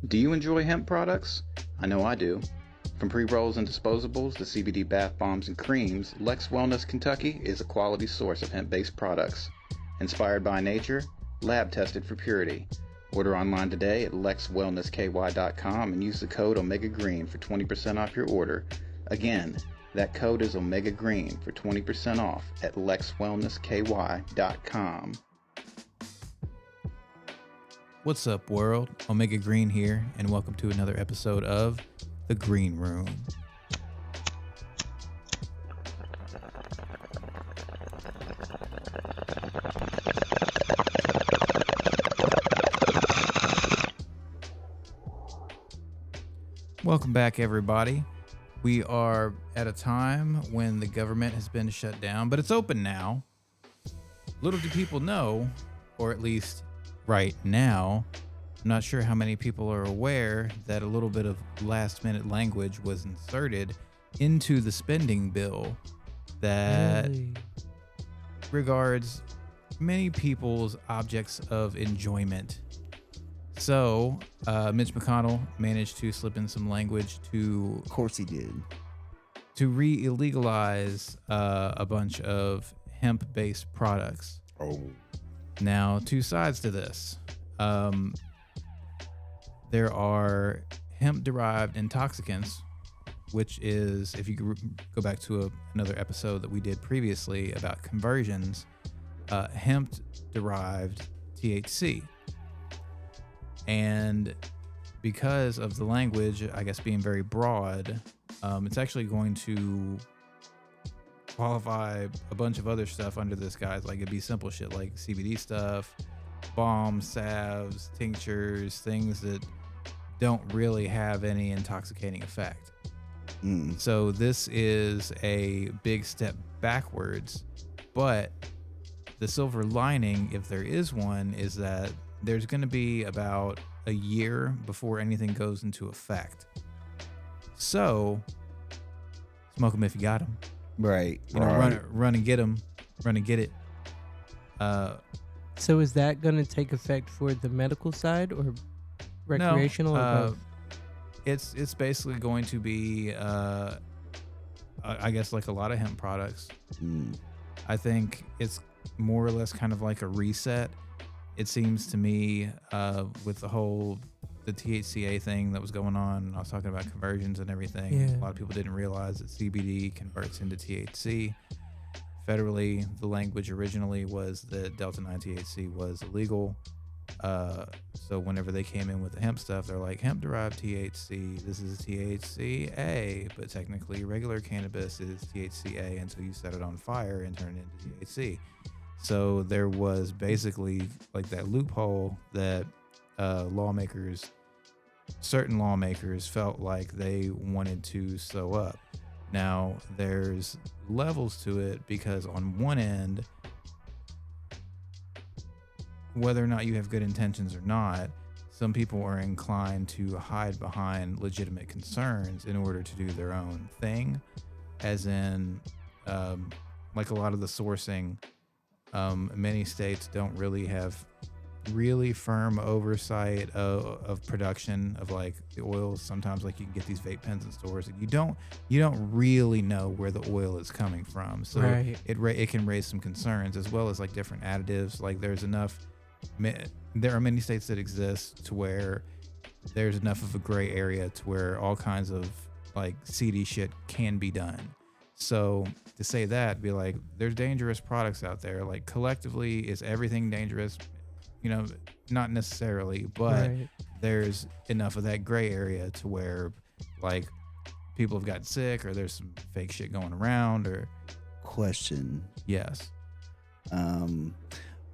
Do you enjoy hemp products? I know I do. From pre-rolls and disposables to CBD bath bombs and creams, Lex Wellness Kentucky is a quality source of hemp-based products. Inspired by nature, lab-tested for purity. Order online today at lexwellnessky.com and use the code Omega Green for 20% off your order. Again, that code is Omega Green for 20% off at lexwellnessky.com. What's up, world? Omega Green here, and welcome to another episode of The Green Room. Welcome back, everybody. We are at a time when the government has been shut down, but it's open now. Little do people know, or at least right now, I'm not sure how many people are aware that a little bit of last-minute language was inserted into the spending bill that regards many people's objects of enjoyment. So, Mitch McConnell managed to slip in some language to... Of course he did. To re-illegalize a bunch of hemp-based products. Oh. Now, two sides to this. There are hemp-derived intoxicants, which is, if you go back to another episode that we did previously about conversions, hemp-derived THC. And because of the language, I guess, being very broad, it's actually going to qualify a bunch of other stuff under this, guys. Like, it'd be simple shit like CBD stuff, bombs, salves, tinctures, things that don't really have any intoxicating effect. So this is a big step backwards, but the silver lining, if there is one, is that there's going to be about a year before anything goes into effect. So smoke them if you got them. Right. You know, run and get them. Run and get it. So is that going to take effect for the medical side or recreational? Or both? It's basically going to be, I guess, like a lot of hemp products. I think it's more or less kind of like a reset. It seems to me, with the THCA thing that was going on, I was talking about conversions and everything. Yeah. A lot of people didn't realize that CBD converts into THC. Federally, the language originally was that Delta-9 THC was illegal. So whenever they came in with the hemp stuff, they're like, hemp-derived THC, this is THCA, but technically regular cannabis is THCA until you set it on fire and turn it into THC. So there was basically like that loophole that certain lawmakers felt like they wanted to sew up. Now, there's levels to it because on one end, whether or not you have good intentions or not, some people are inclined to hide behind legitimate concerns in order to do their own thing, as in like a lot of the sourcing. Many states don't really have really firm oversight of production of like the oils. Sometimes like you can get these vape pens in stores and you don't really know where the oil is coming from. So right. it can raise some concerns, as well as like different additives. Like there are many states that exist to where there's enough of a gray area to where all kinds of like seedy shit can be done. So to say that, be like, there's dangerous products out there. Like collectively, is everything dangerous? You know, not necessarily, but right. There's enough of that gray area to where like people have gotten sick or there's some fake shit going around or. Question. Yes.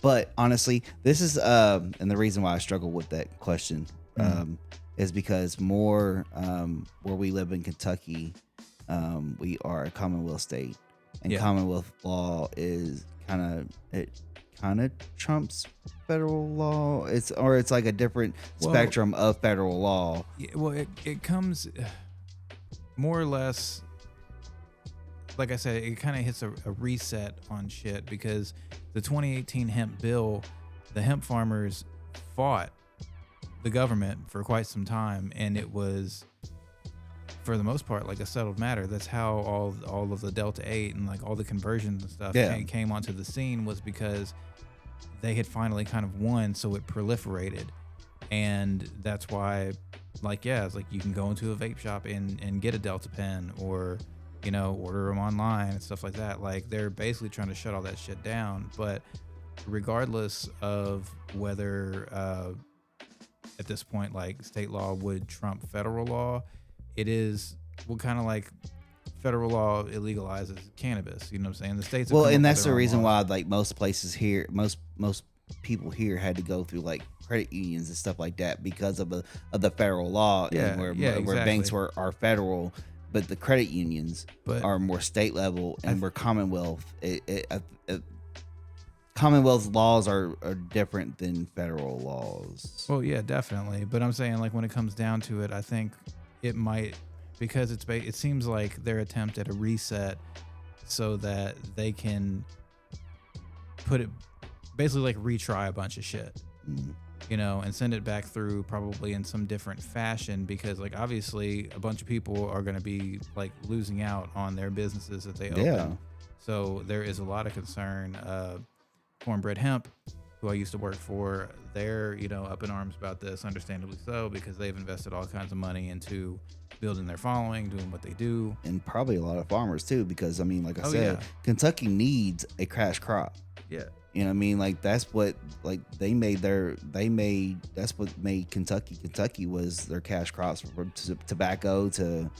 But honestly, this is, and the reason why I struggle with that question, is because more, where we live in Kentucky, we are a Commonwealth state, and Commonwealth law is kind of trumps federal law. It's like a different spectrum of federal law. Yeah, well, it comes more or less like I said, it kind of hits a reset on shit because the 2018 hemp bill, the hemp farmers fought the government for quite some time, and it was, for the most part, like a settled matter. That's how all of the Delta 8 and like all the conversions and stuff came onto the scene, was because they had finally kind of won, so it proliferated. And that's why, like, yeah, it's like you can go into a vape shop and get a Delta pen, or, you know, order them online and stuff like that. Like, they're basically trying to shut all that shit down. But regardless of whether at this point, like, state law would trump federal law, it is, well, kind of like federal law illegalizes cannabis. You know what I'm saying? The states. Well, and that's the reason why, like, most places here, most people here had to go through like credit unions and stuff like that because of the federal law, and where banks are federal, but the credit unions are more state level, and we're Commonwealth. Commonwealth laws are different than federal laws. Well, yeah, definitely. But I'm saying, like, when it comes down to it, I think it might, because it seems like their attempt at a reset so that they can put it, basically like retry a bunch of shit, you know, and send it back through probably in some different fashion, because, like, obviously a bunch of people are going to be like losing out on their businesses that they open. Yeah. So there is a lot of concern. Cornbread Hemp, who I used to work for, they're, you know, up in arms about this, understandably so, because they've invested all kinds of money into building their following, doing what they do. And probably a lot of farmers too, because I mean, like I said, Kentucky needs a cash crop. Yeah. You know what I mean? Like, that's what, like, that's what made Kentucky was their cash crops, from tobacco to,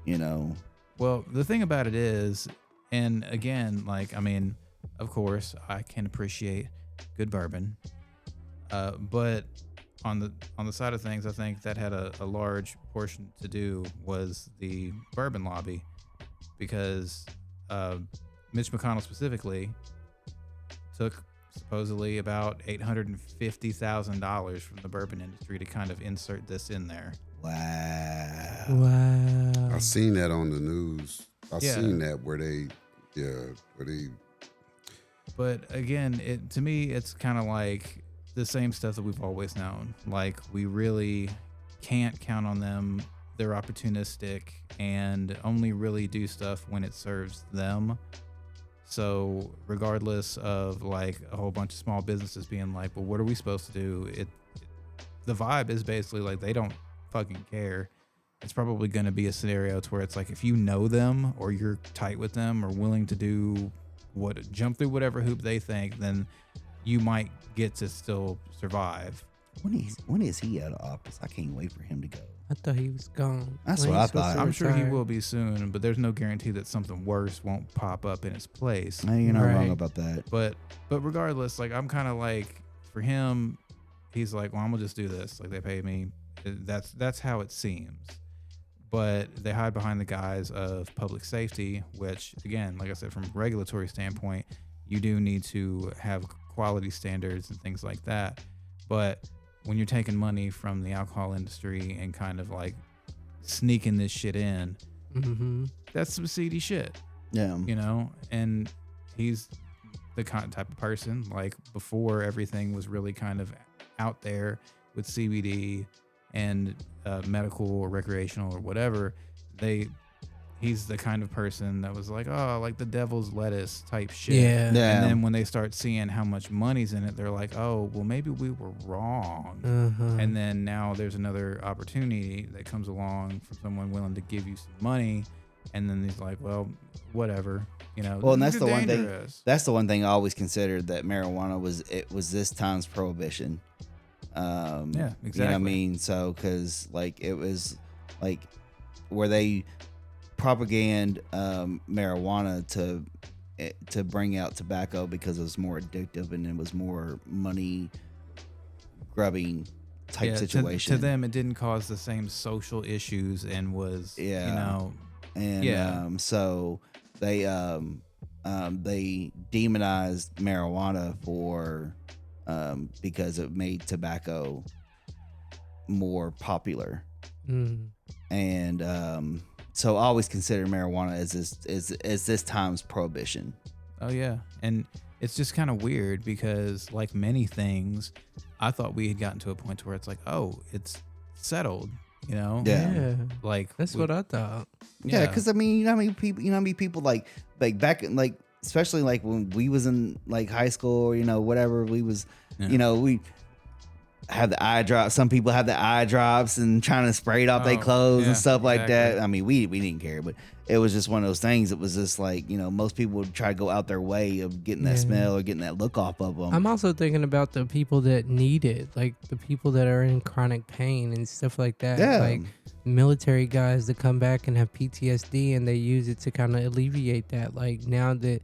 you know. Well, the thing about it is, and again, like, I mean, of course, I can appreciate good bourbon, but on the side of things, I think that had a large portion to do was the bourbon lobby, because Mitch McConnell specifically took supposedly about $850,000 from the bourbon industry to kind of insert this in there. Wow. I seen that on the news. I seen that where they. But again, to me, it's kind of like the same stuff that we've always known. Like, we really can't count on them. They're opportunistic and only really do stuff when it serves them. So regardless of, like, a whole bunch of small businesses being like, well, what are we supposed to do? The vibe is basically like they don't fucking care. It's probably going to be a scenario to where it's like, if you know them or you're tight with them or willing to jump through whatever hoop they think, then you might get to still survive. When is he out of office? I can't wait for him to go. I thought he was gone. That's what I thought. I'm sure he will be soon, but there's no guarantee that something worse won't pop up in his place. No, you're not wrong about that. But regardless, like, I'm kind of like, for him, he's like, well, I'm gonna just do this. Like, they pay me. That's how it seems. But they hide behind the guise of public safety, which, again, like I said, from a regulatory standpoint, you do need to have quality standards and things like that. But when you're taking money from the alcohol industry and kind of like sneaking this shit in, that's some seedy shit. Yeah. You know, and he's the type of person, like, before everything was really kind of out there with CBD and medical or recreational or whatever, he's the kind of person that was like, oh, like the devil's lettuce type shit. Yeah. And then when they start seeing how much money's in it, they're like, oh, well, maybe we were wrong. And then now there's another opportunity that comes along from someone willing to give you some money, and then he's like, well, whatever, you know. Well, and that's the one thing. That's the one thing I always considered, that marijuana was this time's prohibition. Yeah, exactly. You know what I mean? So, because, like, it was like where they propaganda marijuana to bring out tobacco because it was more addictive and it was more money grubbing type situation. To them, it didn't cause the same social issues and was, you know, and so they demonized marijuana for because it made tobacco more popular. And So I always consider marijuana as this time's prohibition. Oh yeah, and it's just kind of weird because, like many things, I thought we had gotten to a point where it's like, oh, it's settled, you know? Yeah. Like That's what I thought. Yeah, because I mean, you know how many people like back in like, especially like when we was in like high school or whatever, we was we have the eye drops. Some people have the eye drops and trying to spray it off their clothes and stuff like that. I mean, we didn't care, but it was just one of those things. It was just like, most people would try to go out their way of getting that smell or getting that look off of them. I'm also thinking about the people that need it, like the people that are in chronic pain and stuff like that. Yeah. Like military guys that come back and have PTSD and they use it to kind of alleviate that. Like now that,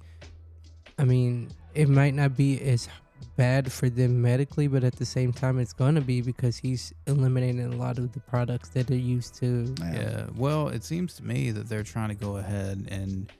I mean, it might not be as bad for them medically, but at the same time it's gonna be because he's eliminating a lot of the products that they're used to. Yeah, well, it seems to me that they're trying to go ahead and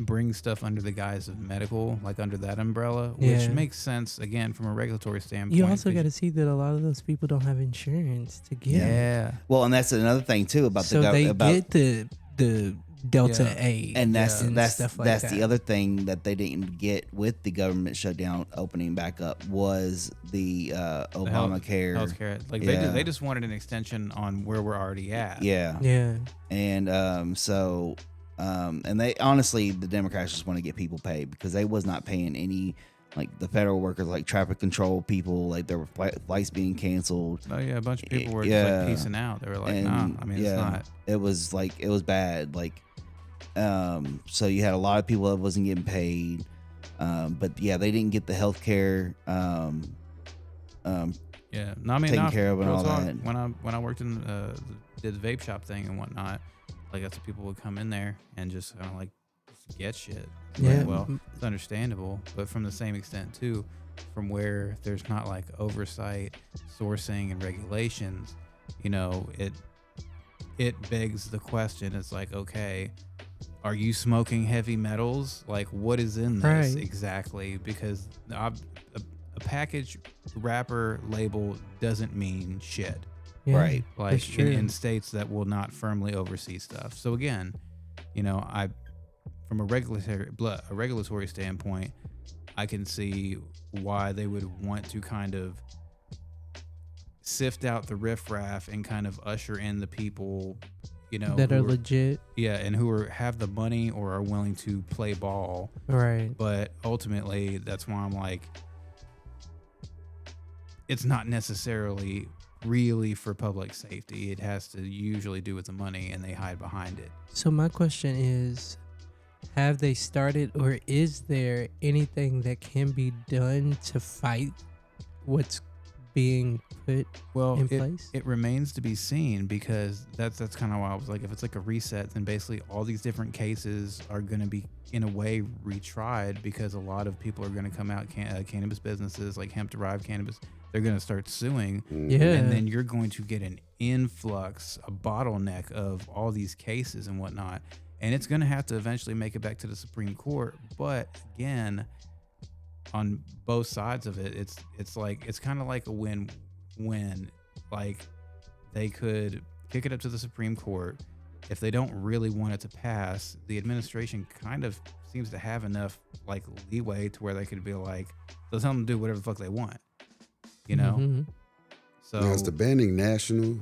bring stuff under the guise of medical, like under that umbrella, which makes sense again from a regulatory standpoint. You also got to see that a lot of those people don't have insurance to get. Well, and that's another thing too about get the Delta A, and that's stuff like that. The other thing that they didn't get with the government shutdown opening back up was the Obamacare healthcare. Like they just wanted an extension on where we're already at. And and they honestly, the Democrats just want to get people paid because they was not paying any, like the federal workers, like traffic control people, like there were flights being canceled. Oh yeah, a bunch of people were just like piecing out. They were like, nah, I mean, it's not. It was bad. Like, so you had a lot of people that wasn't getting paid. But yeah, they didn't get the health care. No, I mean, taken care of and all that. When I worked in did the vape shop thing and whatnot, like that's what people would come in there and just kind of like get shit. Yeah. Well, it's understandable, but from the same extent too, from where there's not like oversight, sourcing, and regulations, it begs the question. It's like, okay, are you smoking heavy metals? Like, what is in this exactly? Because a package wrapper label doesn't mean shit. Yeah, right. Like in states that will not firmly oversee stuff. So again, from a regulatory standpoint, I can see why they would want to kind of sift out the riffraff and kind of usher in the people, that are legit. Yeah, and who have the money or are willing to play ball. Right. But ultimately, that's why I'm like, it's not necessarily really for public safety. It has to usually do with the money, and they hide behind it. So my question is, have they started, or is there anything that can be done to fight what's being put in place? It remains to be seen, because that's kind of why I was like, if it's like a reset, then basically all these different cases are going to be in a way retried, because a lot of people are going to come out, cannabis businesses like hemp derived cannabis, they're going to start suing. Yeah. And then you're going to get an influx, a bottleneck of all these cases and whatnot. And it's going to have to eventually make it back to the Supreme Court. But again, on both sides of it, it's kind of like a win-win. Like, they could kick it up to the Supreme Court. If they don't really want it to pass, the administration kind of seems to have enough like leeway to where they could be like, they'll tell them to do whatever the fuck they want, Mm-hmm. So now, is the banning national?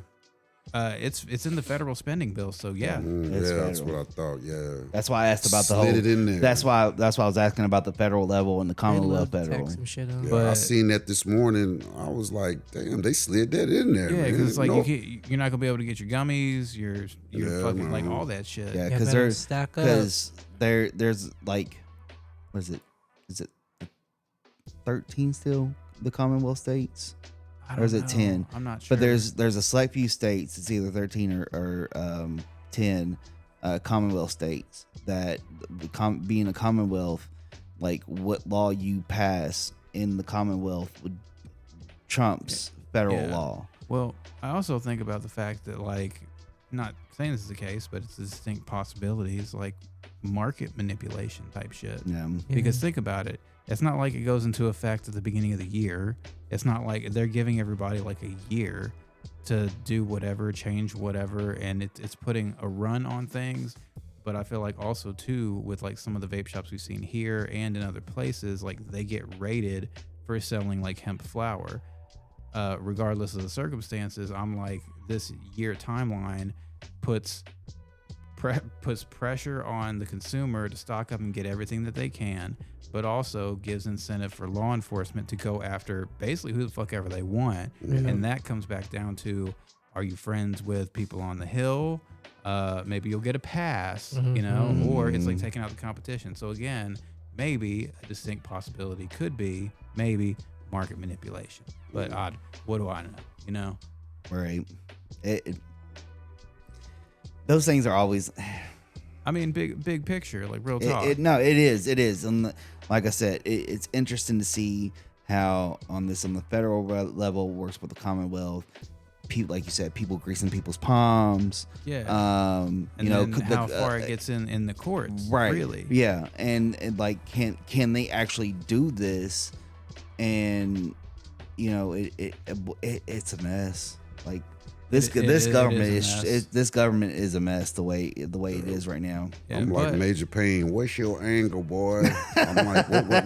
It's in the federal spending bill, so yeah. That's what I thought. Yeah, that's why I asked about the Slid it in there. That's why I was asking about the federal level and the Commonwealth federal. Some shit on. Yeah, I seen that this morning. I was like, damn, they slid that in there. Yeah, because it's like Nope. you're not gonna be able to get your gummies, your fucking like all that shit. Yeah, because there's like, what is it? Is it 13 still the Commonwealth states? Or is it 10? I'm not sure. But there's a select few states. It's either 13 or 10 Commonwealth states that being a Commonwealth, like what law you pass in the Commonwealth would trumps federal law. Well, I also think about the fact that, like, not saying this is the case, but it's a distinct possibility. It's like market manipulation type shit. Yeah. Because think about it. It's not like it goes into effect at the beginning of the year. It's not like they're giving everybody like a year. to do whatever, change whatever, and it's putting a run on things. But I feel like also too with like some of the vape shops we've seen here and in other places, like they get rated for selling like hemp flower. Regardless of the circumstances, I'm like, this year timeline puts pressure on the consumer to stock up and get everything that they can, but also gives incentive for law enforcement to go after basically who the fuck ever they want. And that comes back down to, are you friends with people on the Hill? Maybe you'll get a pass, you know, or it's like taking out the competition. So again, maybe a distinct possibility could be maybe market manipulation, but what do I know, you know? Right. Those things are always, I mean, big picture, like real talk. it is. And like I said, it's interesting to see how on the federal level works with the Commonwealth. People, like you said, people greasing people's palms. Yeah. And you know, how far it gets in the courts. Right. Really. Yeah. And like, can they actually do this? And you know, it's a mess. Like this government is a mess the way it is right now. Yeah, I'm like Major Payne. What's your angle, boy? I'm like, what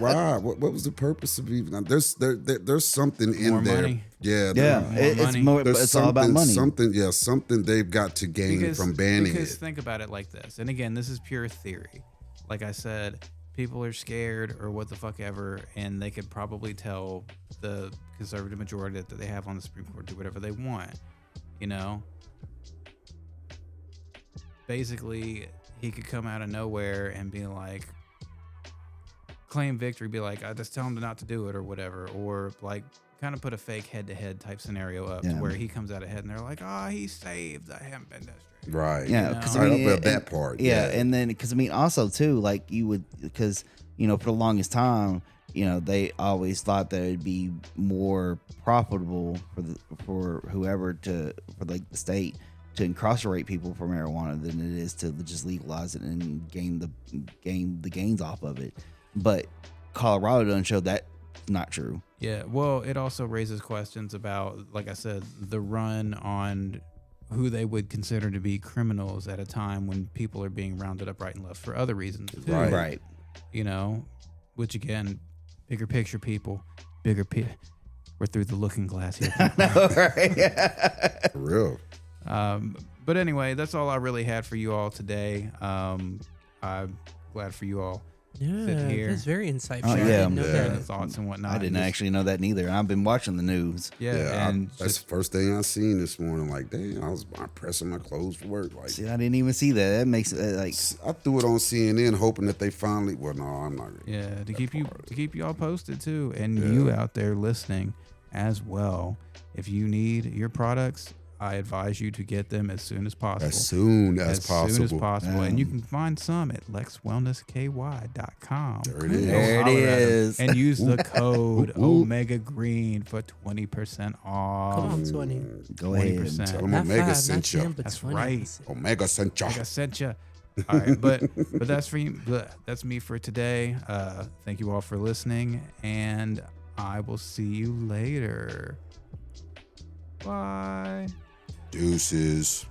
was the purpose of even? There's something in more there. money. Yeah, It's all about money. Something they've got to gain from banning it. Because think about it like this, and again, this is pure theory. Like I said, people are scared or what the fuck ever, and they could probably tell the conservative majority that they have on the Supreme Court do whatever they want. You know, basically, he could come out of nowhere and be like, claim victory, be like, I just tell him not to do it or whatever, or like kind of put a fake head-to-head type scenario up to where he comes out ahead and they're like, oh, he saved the hemp industry. Right. Yeah. Because I mean, that part. Yeah. And then, because I mean, also too, like you would, because you know, for the longest time, you know, they always thought that it'd be more profitable for the state to incarcerate people for marijuana than it is to just legalize it and gain the gains off of it. But Colorado doesn't show that not true. Yeah, well, it also raises questions about, like I said, the run on who they would consider to be criminals at a time when people are being rounded up right and left for other reasons too. Right. You know, which again, bigger picture, people, we're through the looking glass here. For real. But anyway, that's all I really had for you all today. I'm glad for you all. Yeah, here. that's very insightful. Oh, I yeah. didn't know The that. thoughts and whatnot. I didn't actually know that neither. I've been watching the news. And that's the first thing I seen this morning. Like, damn, I was pressing my clothes for work. Like, See, I didn't even see that. That makes it like I threw it on CNN, hoping that they finally. Well, no, I'm not. Yeah, to keep you all posted too, and you out there listening as well. If you need your products, I advise you to get them as soon as possible. As soon as possible. And you can find some at lexwellnessky.com. There it is. There it is. And use the code Omega Green for 20% off. Come on, 20. Go ahead. 20%. Tell them Not Omega 5, sent not you. 10, but That's 20%. right. Omega sent you. Like I sent you. All right, but that's for you. That's me for today. Thank you all for listening, and I will see you later. Bye. Deuces.